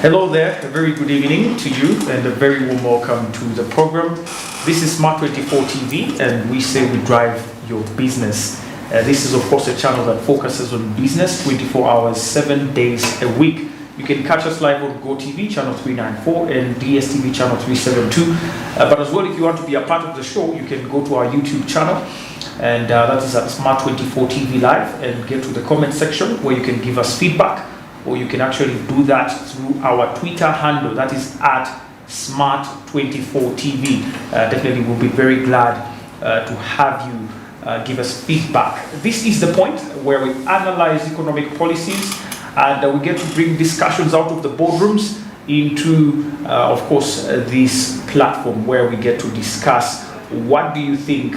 Hello there, a very good evening to you and a very warm welcome to the program. This is Smart24 TV and we say we drive your business. This is of course a channel that focuses on business 24 hours, 7 days a week. You can catch us live on GoTV channel 394 and DSTV channel 372. But as well, if you want to be a part of the show, you can go to our YouTube channel and that is at Smart24 TV Live and get to the comment section where you can give us feedback. Or you can actually do that through our Twitter handle, that is at Smart24TV. Definitely we'll be very glad to have you give us feedback. This is the point where we analyze economic policies and we get to bring discussions out of the boardrooms into, of course, this platform where we get to discuss what do you think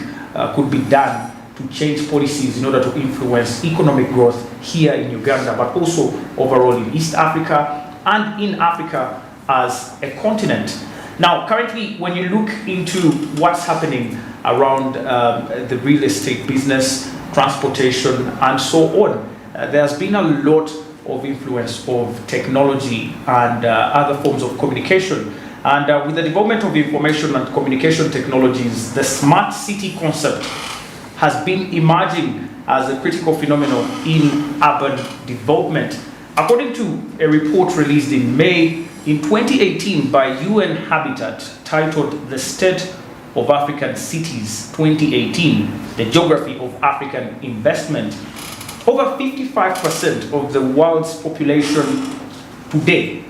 could be done to change policies in order to influence economic growth here in Uganda, but also overall in East Africa and in Africa as a continent. Now, currently, when you look into what's happening around the real estate business, transportation, and so on, there's been a lot of influence of technology and other forms of communication. And with the development of information and communication technologies, the smart city concept has been emerging as a critical phenomenon in urban development. According to a report released in May in 2018 by UN Habitat titled The State of African Cities 2018, the Geography of African Investment, over 55% of the world's population today,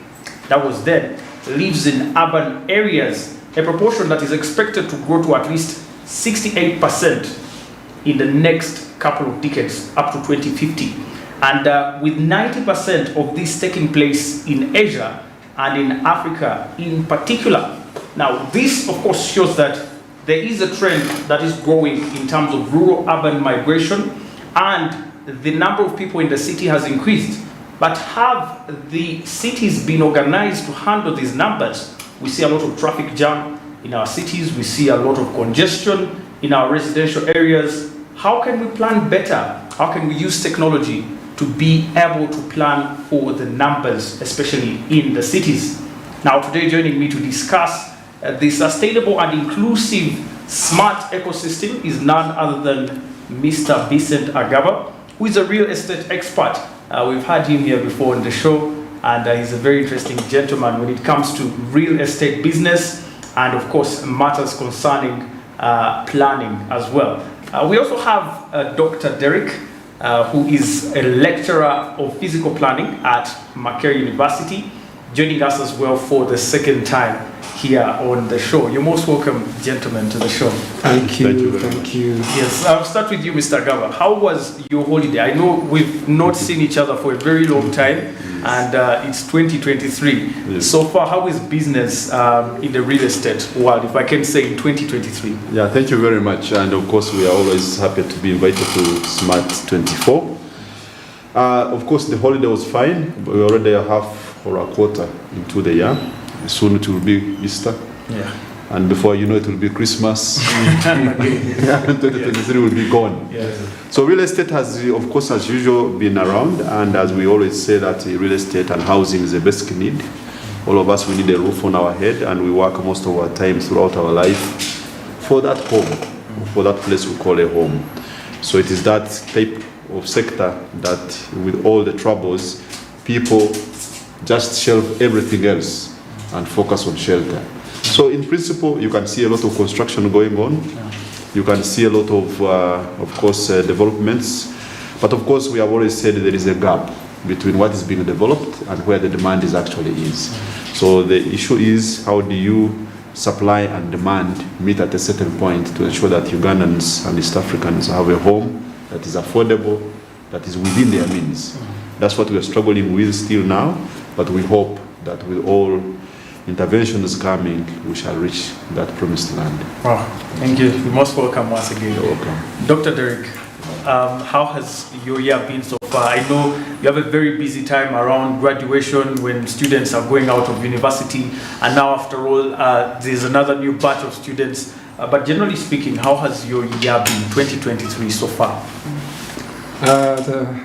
that was then, lives in urban areas, a proportion that is expected to grow to at least 68% in the next couple of decades, up to 2050. And with 90% of this taking place in Asia and in Africa in particular. Now, this of course shows that there is a trend that is growing in terms of rural-urban migration, and the number of people in the city has increased. But have the cities been organized to handle these numbers? We see a lot of traffic jam in our cities, we see a lot of congestion in our residential areas. How can we plan better? How can we use technology to be able to plan for the numbers, especially in the cities? Now, today joining me to discuss the sustainable and inclusive smart ecosystem is none other than Mr. Vincent Agaba, who is a real estate expert. We've had him here before on the show, and he's a very interesting gentleman when it comes to real estate business and, of course, matters concerning planning as well. We also have Dr. Derek, who is a lecturer of physical planning at Makerere University, joining us as well for the second time here on the show. You're most welcome, gentlemen, to the show. Thank you. Yes, I'll start with you, Mr. Agaba. How was your holiday? I know we've not seen each other for a very long time, and it's 2023. Yes. So far, how is business in the real estate world, if I can say, in 2023? Yeah, thank you very much. And of course, we are always happy to be invited to Smart24. Of course, the holiday was fine. We're already a half or a quarter into the year. Soon it will be Easter. Yeah. And before you know it will be Christmas. 2023 will be gone. Yes. So real estate has, of course, as usual, been around. And as we always say that real estate and housing is a basic need. All of us, we need a roof on our head, and we work most of our time throughout our life for that home, for that place we call a home. So it is that type of sector that with all the troubles, people just shelve everything else and focus on shelter. So in principle, you can see a lot of construction going on. You can see a lot of course, developments. But of course, we have always said there is a gap between what is being developed and where the demand actually is. So the issue is, how do you supply and demand meet at a certain point to ensure that Ugandans and East Africans have a home that is affordable, that is within their means. That's what we are struggling with still now, but we hope that with all interventions coming, we shall reach that promised land. Wow, thank you. You're most welcome once again. You're welcome. Dr. Derek, how has your year been so far? I know you have a very busy time around graduation when students are going out of university, and now after all, there's another new batch of students. But generally speaking, how has your year been, 2023 so far?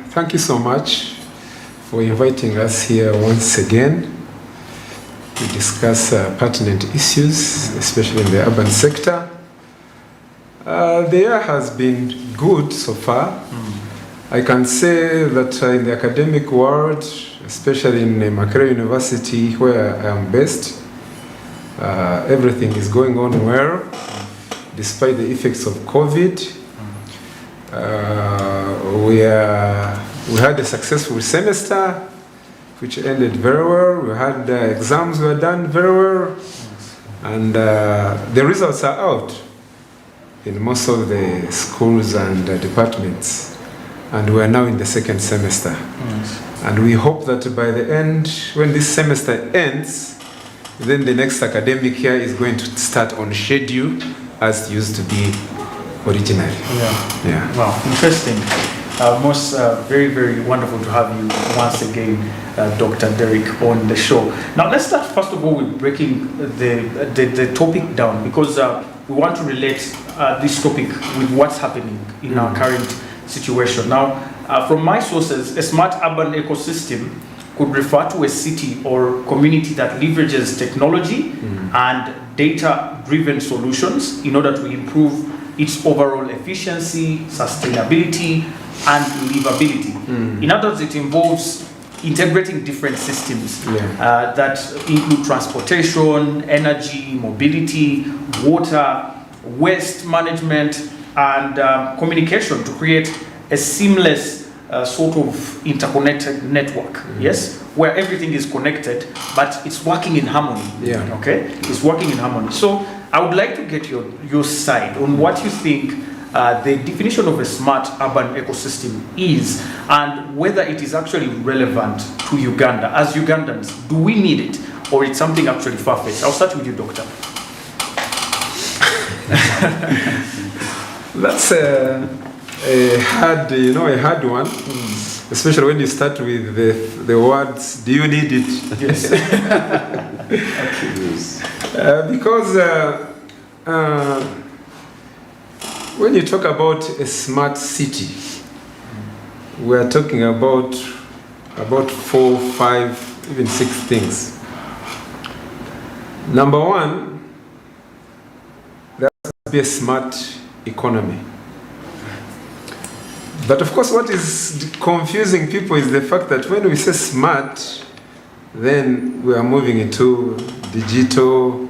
Thank you so much for inviting us here once again. We discuss pertinent issues, especially in the urban sector. The year has been good so far. I can say that in the academic world, especially in Makerere University, where I am based, everything is going on well, despite the effects of COVID. We had a successful semester, which ended very well. We had exams were done very well, and the results are out in most of the schools and departments, and we are now in the second semester. And we hope that by the end, when this semester ends, then the next academic year is going to start on schedule as it used to be originally. Yeah. Wow, interesting. Very, very wonderful to have you once again, Dr. Derek, on the show. Now, let's start first of all with breaking the topic down, because we want to relate this topic with what's happening in our current situation. Now, from my sources, a smart urban ecosystem could refer to a city or community that leverages technology and data-driven solutions in order to improve its overall efficiency, sustainability, and livability. In other words, it involves integrating different systems that include transportation, energy, mobility, water, waste management, and communication to create a seamless sort of interconnected network, yes, where everything is connected, but it's working in harmony. Okay, it's working in harmony. So I would like to get your side on what you think the definition of a smart urban ecosystem is, and whether it is actually relevant to Uganda. As Ugandans, do we need it, or it's something actually far-fetched? I'll start with you, Doctor. That's a hard one, especially when you start with the words, do you need it? Yes. Because when you talk about a smart city, we are talking about 4, 5, even 6 things. Number one, there has to be a smart economy. But of course, what is confusing people is the fact that when we say smart, then we are moving into digital,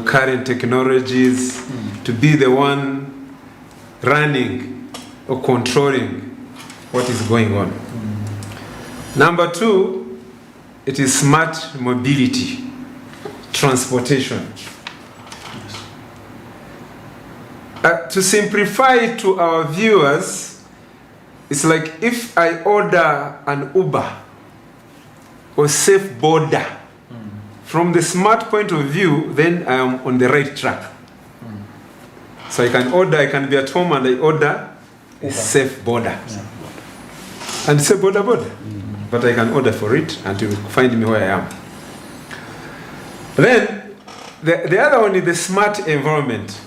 current technologies, to be the one running or controlling what is going on. Number two, it is smart mobility, transportation. To simplify it to our viewers, it's like if I order an Uber or safe border, from the smart point of view, then I am on the right track. So I can be at home and I order a safe border. And say border. But I can order for it and to find me where I am. Then, the other one is the smart environment.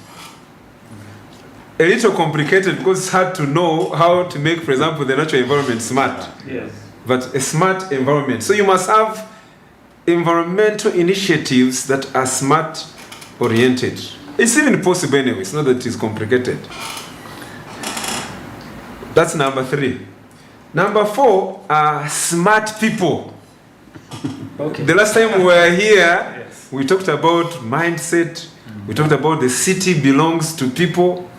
A little complicated because it's hard to know how to make, for example, the natural environment smart. Yes. But a smart environment. So you must have environmental initiatives that are smart oriented. It's even possible anyway, it's not that it is complicated. That's number 3. Number 4 are smart people. Okay. The last time we were here, we talked about mindset, we talked about the city belongs to people.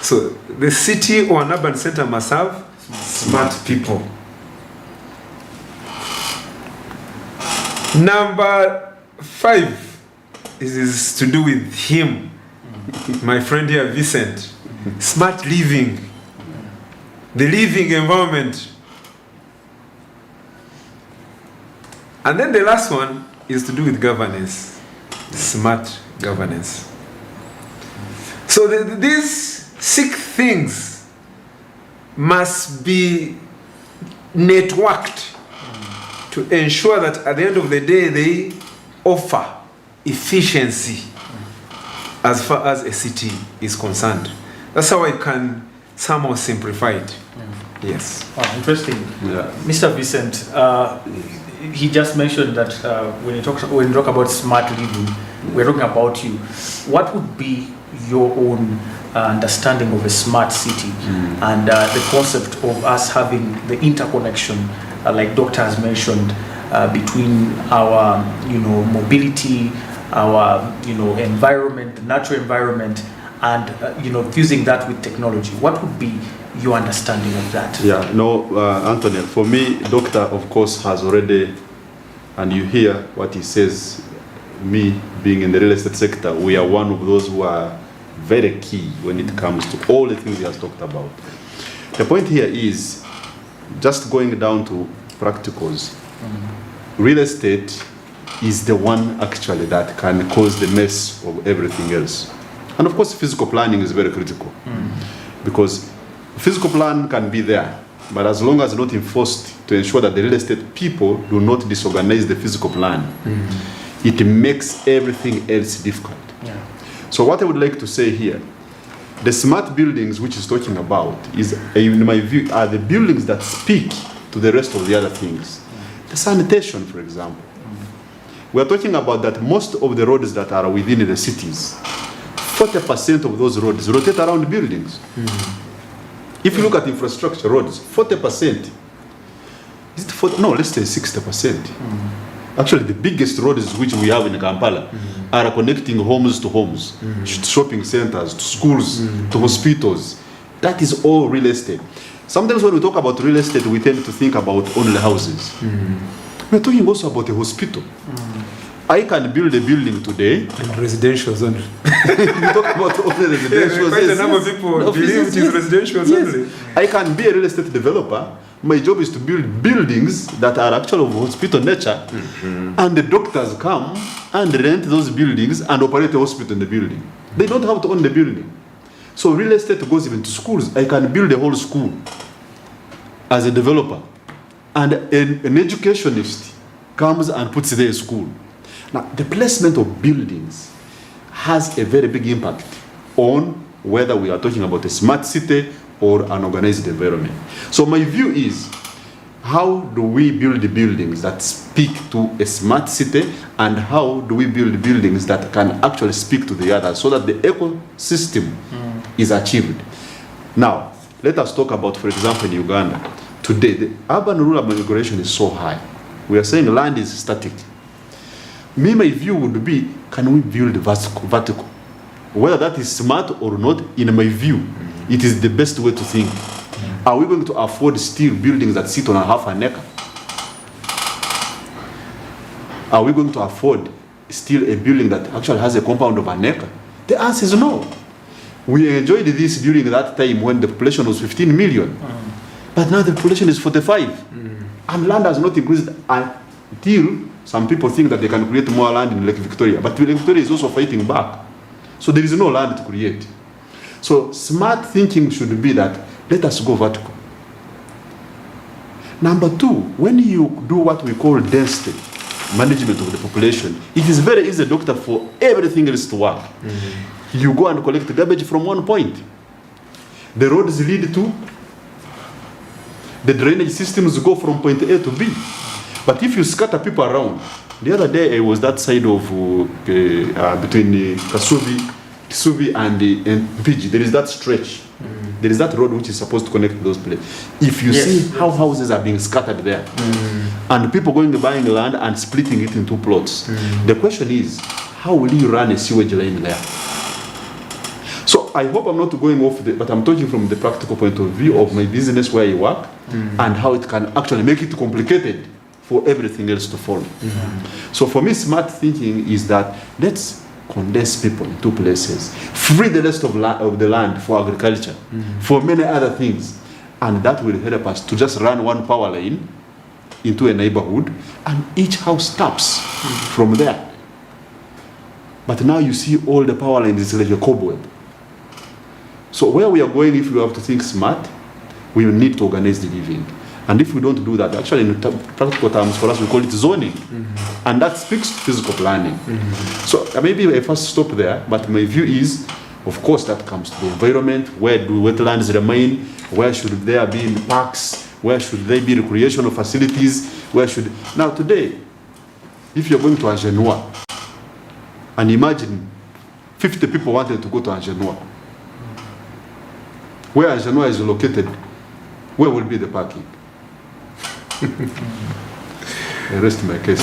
So the city or an urban center must have smart people. Number 5 is to do with him, my friend here, Vincent. Smart living, the living environment. And then the last one is to do with governance, smart governance. So these 6 things must be networked to ensure that at the end of the day they offer efficiency as far as a city is concerned. That's how I can somehow simplify it. Yes. Interesting. Yeah. Mr. Vincent, he just mentioned that when you talk about smart living, we're talking about you. What would be your own understanding of a smart city and the concept of us having the interconnection, like Doctor has mentioned, between our mobility, our environment, the natural environment, and fusing that with technology? What would be your understanding of that? Yeah, no, Anthony, for me, Doctor, of course, has already, and you hear what he says, me being in the real estate sector, we are one of those who are very key when it comes to all the things he has talked about. The point here is, just going down to practicals, real estate is the one actually that can cause the mess of everything else. And of course, physical planning is very critical, because physical plan can be there, but as long as not enforced to ensure that the real estate people do not disorganize the physical plan, it makes everything else difficult. Yeah. So what I would like to say here, the smart buildings which is talking about is, in my view, are the buildings that speak to the rest of the other things. The sanitation, for example. We are talking about that most of the roads that are within the cities, 40% of those roads rotate around buildings. If you look at infrastructure roads, 40%. Is it 40? No, let's say 60%. Actually, the biggest roads which we have in Kampala are connecting homes to homes, shopping centers, to schools, to hospitals. That is all real estate. Sometimes when we talk about real estate, we tend to think about only houses. We're talking also about a hospital. I can build a building today. And residential only. You talk about only residential. Quite a number of people believe it is residential only. I can be a real estate developer. My job is to build buildings that are actually of hospital nature, and the doctors come and rent those buildings and operate a hospital in the building. They don't have to own the building. So real estate goes even to schools. I can build a whole school as a developer, and an educationist comes and puts there a school. Now, the placement of buildings has a very big impact on whether we are talking about a smart city or an organized environment. So my view is, how do we build the buildings that speak to a smart city, and how do we build buildings that can actually speak to the others so that the ecosystem is achieved? Now, let us talk about, for example, in Uganda. Today, the urban-rural migration is so high. We are saying land is static. My view would be, can we build vertical? Whether that is smart or not, in my view, it is the best way to think. Are we going to afford still buildings that sit on a half an acre? Are we going to afford still a building that actually has a compound of an acre? The answer is no. We enjoyed this during that time when the population was 15 million. But now the population is 45. And land has not increased until some people think that they can create more land in Lake Victoria. But Lake Victoria is also fighting back. So there is no land to create. So smart thinking should be that, let us go vertical. Number two, when you do what we call density management of the population, it is very easy, doctor, for everything else to work. You go and collect garbage from one point. The roads lead to, the drainage systems go from point A to B. But if you scatter people around, the other day I was that side of between Kisubi and Mpiji, there is that stretch. There is that road which is supposed to connect those places. If you see how houses are being scattered there, and people going buying land and splitting it into plots, the question is, how will you run a sewage line there? So I hope I'm not going off, but I'm talking from the practical point of view of my business where I work, and how it can actually make it complicated for everything else to follow. So for me, smart thinking is that let's condense people in two places, free the rest of the land for agriculture, for many other things, and that will help us to just run one power line into a neighborhood, and each house taps from there. But now you see all the power lines is like a cobweb. So where we are going, if we have to think smart, we will need to organize the living. And if we don't do that, actually in practical terms for us, we call it zoning. And that speaks to physical planning. So maybe I first stop there, but my view is, of course, that comes to the environment. Where do wetlands remain? Where should there be parks? Where should there be recreational facilities? Where should now today, if you're going to Angenois, and imagine 50 people wanted to go to Angenois, where Angenois is located, where will be the parking? I rest my case.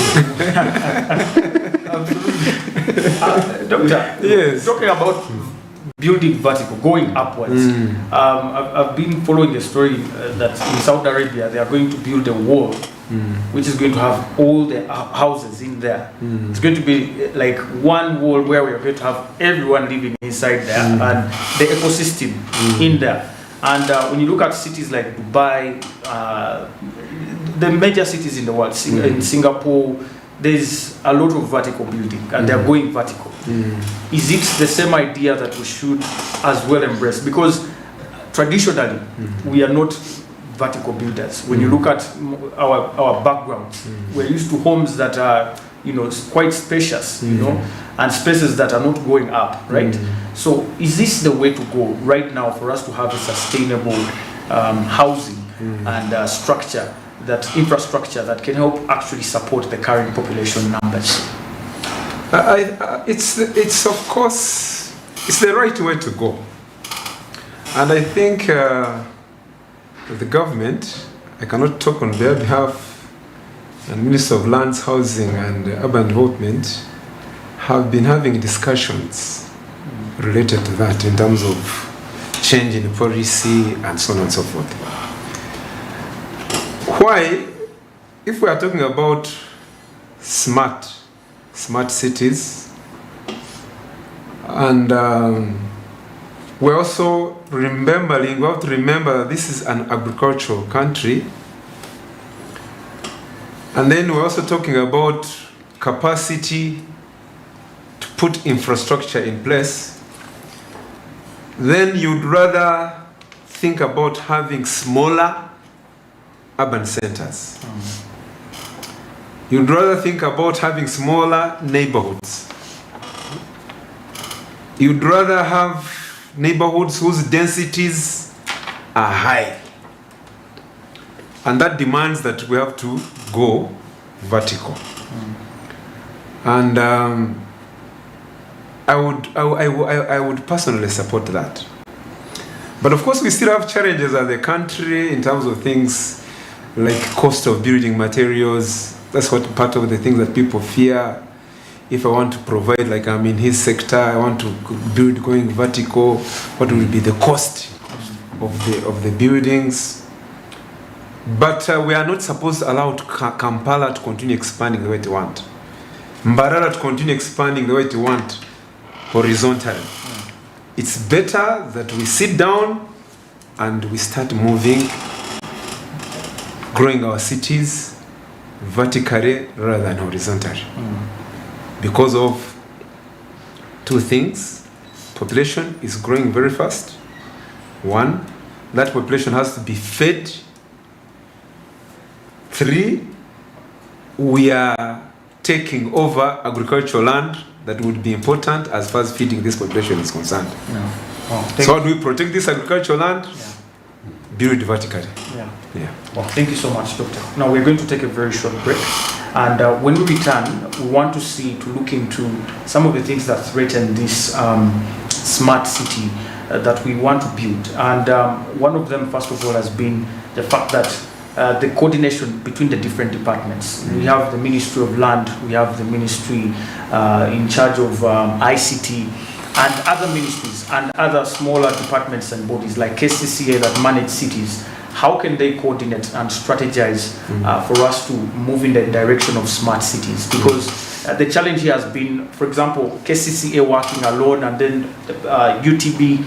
Doctor, Yes. talking about building vertical, going upwards. I've been following the story that in Saudi Arabia they are going to build a wall which is going to have all the houses in there. It's going to be like one wall where we are going to have everyone living inside there and the ecosystem in there. And when you look at cities like Dubai, the major cities in the world, in Singapore, there's a lot of vertical building and they're going vertical. Is it the same idea that we should as well embrace? Because traditionally, we are not vertical builders. When you look at our backgrounds, we're used to homes that are, quite spacious, and spaces that are not going up, right? So is this the way to go right now for us to have a sustainable housing and structure, that infrastructure that can help actually support the current population numbers? It's of course, it's the right way to go. And I think the government, I cannot talk on their behalf, and Minister of Lands, Housing and Urban Development have been having discussions related to that in terms of changing the policy and so on and so forth. Why, if we are talking about smart cities, and we're also we have to remember that this is an agricultural country, and then we're also talking about capacity to put infrastructure in place. Then you'd rather think about having smaller urban centers. You'd rather think about having smaller neighborhoods. You'd rather have neighborhoods whose densities are high. And that demands that we have to go vertical. And I would personally support that. But of course we still have challenges as a country in terms of things like cost of building materials. That's what part of the things that people fear. If I want to provide, like I'm in his sector, I want to build going vertical, what will be the cost of the buildings? But we are not supposed to allow Kampala to continue expanding the way they want. Mbarara to continue expanding the way they want horizontally. It's better that we sit down and we start moving, growing our cities vertically rather than horizontally. Because of two things. Population is growing very fast. One, that population has to be fed. 3, we are taking over agricultural land that would be important as far as feeding this population is concerned. So how do we protect this agricultural land? Build vertically. Well, thank you so much, Doctor. Now we're going to take a very short break, and when we return, we want to look into some of the things that threaten this smart city that we want to build. And one of them, first of all, has been the fact that the coordination between the different departments. We have the Ministry of Land, we have the ministry in charge of ICT, and other ministries and other smaller departments and bodies like KCCA that manage cities. How can they coordinate and strategize for us to move in the direction of smart cities? Because the challenge here has been, for example, KCCA working alone, and then UTB,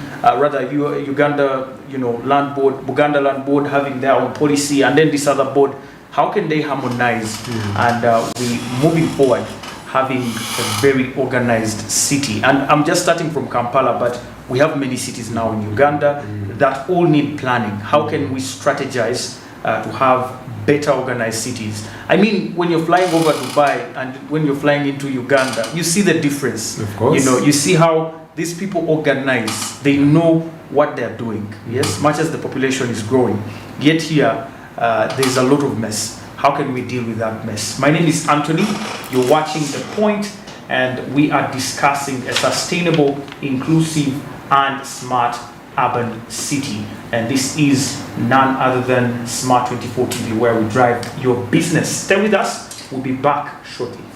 Uganda, Land Board, Buganda Land Board having their own policy, and then this other board. How can they harmonize and we moving forward having a very organized city? And I'm just starting from Kampala, but we have many cities now in Uganda that all need planning. How can we strategize to have better organized cities? I mean, when you're flying over Dubai and when you're flying into Uganda, you see the difference. Of course. You see how these people organize. They know what they're doing. Yes, much as the population is growing. Yet here, there's a lot of mess. how can we deal with that mess? My name is Anthony. You're watching The Point, and we are discussing a sustainable, inclusive, and smart urban city. And this is none other than Smart 24 TV, where we drive your business. Stay with us. We'll be back shortly.